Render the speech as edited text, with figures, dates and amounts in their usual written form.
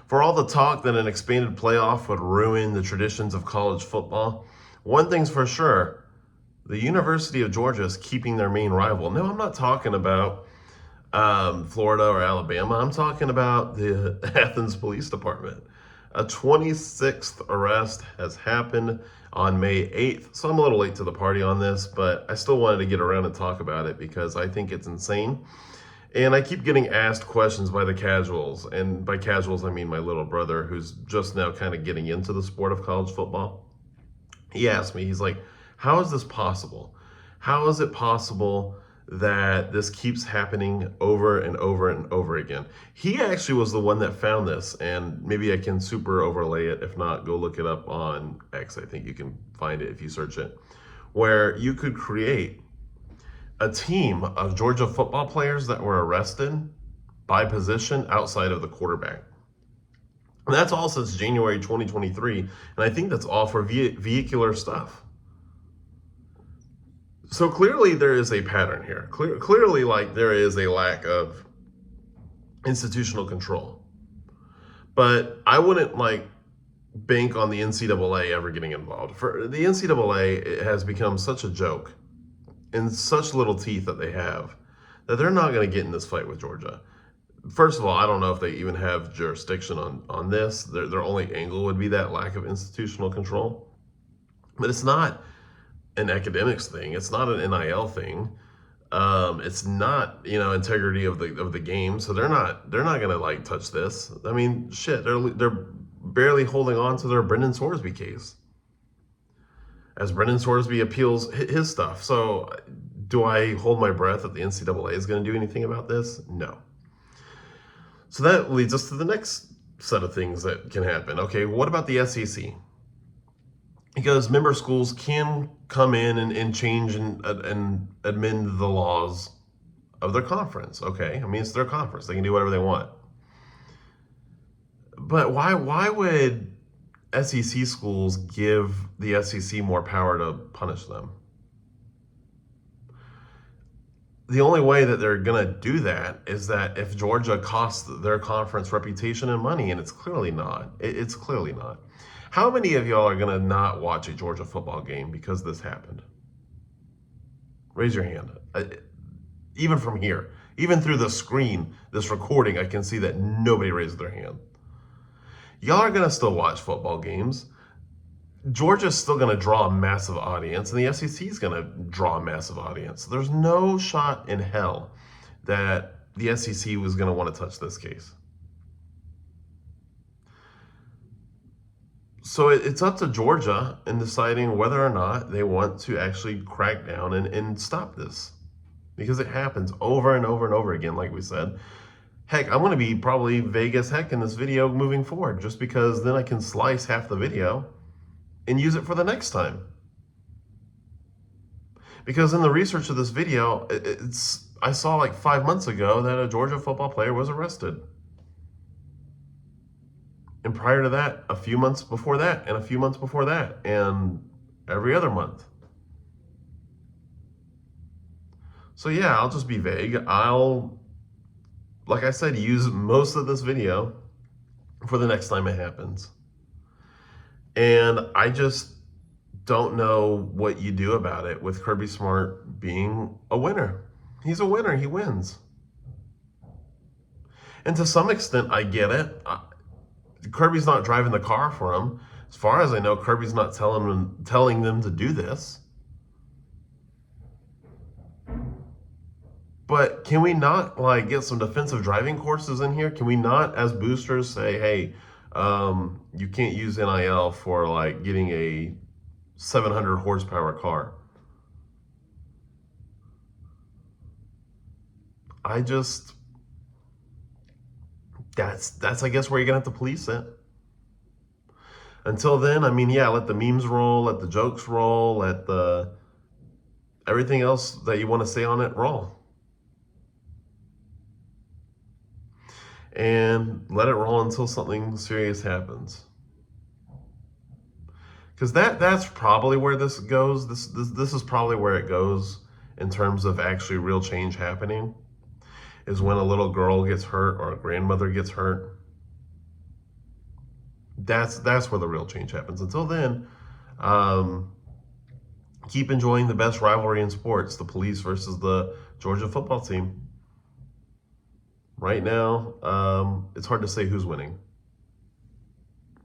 For all the talk that an expanded playoff would ruin the traditions of college football, one thing's for sure, the University of Georgia is keeping their main rival. No, I'm not talking about Florida or Alabama. I'm talking about the Athens Police Department. A 26th arrest has happened on May 8th. So I'm a little late to the party on this, but I still wanted to get around and talk about it because I think it's insane. And I keep getting asked questions by the casuals. And by casuals, I mean my little brother, who's just now kind of getting into the sport of college football. He asked me, he's like, how is this possible? How is it possible that this keeps happening over and over and over again? He actually was the one that found this, and maybe I can super overlay it. If not, go look it up on X. I think you can find it if you search it, where you could create a team of Georgia football players that were arrested by position outside of the quarterback. And that's all since January 2023. And I think that's all for vehicular stuff. So clearly there is a pattern here. Clearly, like, there is a lack of institutional control. But I wouldn't bank on the NCAA ever getting involved. For the NCAA, it has become such a joke and such little teeth that they have that they're not going to get in this fight with Georgia. First of all, I don't know if they even have jurisdiction on this. Their only angle would be that lack of institutional control. But it's not an academics thing. It's not an NIL thing. It's not, integrity of the game. So they're not gonna touch this. I mean, shit, they're barely holding on to their Brendan Sorsby case as Brendan Sorsby appeals his stuff. So do I hold my breath that the NCAA is going to do anything about this? No. So that leads us to the next set of things that can happen. Okay, what about the SEC? Because member schools can come in and change and amend the laws of their conference. Okay, I mean, it's their conference. They can do whatever they want. But why would SEC schools give the SEC more power to punish them? The only way that they're going to do that is that if Georgia costs their conference reputation and money, and it's clearly not. It's clearly not. How many of y'all are going to not watch a Georgia football game because this happened? Raise your hand. Even from here, even through the screen, this recording, I can see that nobody raised their hand. Y'all are going to still watch football games. Georgia's still going to draw a massive audience, and the SEC is going to draw a massive audience. There's no shot in hell that the SEC was going to want to touch this case. So it's up to Georgia in deciding whether or not they want to actually crack down and stop this, because it happens over and over and over again, like we said. Heck, I'm going to be probably vague as heck in this video moving forward, just because then I can slice half the video and use it for the next time. Because in the research of this video, I saw 5 months ago that a Georgia football player was arrested. And prior to that, a few months before that, and a few months before that, and every other month. So yeah, I'll just be vague. I'll, like I said, use most of this video for the next time it happens. And I just don't know what you do about it with Kirby Smart being a winner. He's a winner. He wins. And to some extent, I get it. Kirby's not driving the car for him. As far as I know, Kirby's not telling them to do this. But can we not get some defensive driving courses in here? Can we not, as boosters, say, hey, you can't use NIL for getting a 700 horsepower car? That's I guess where you're gonna have to police it. Until then, I mean, yeah, let the memes roll, let the jokes roll, let the everything else that you want to say on it roll. And let it roll until something serious happens. Because that's probably where this goes. This is probably where it goes in terms of actually real change happening, is when a little girl gets hurt or a grandmother gets hurt. That's where the real change happens. Until then, um, keep enjoying the best rivalry in sports, the police versus the Georgia football team. Right now, it's hard to say who's winning.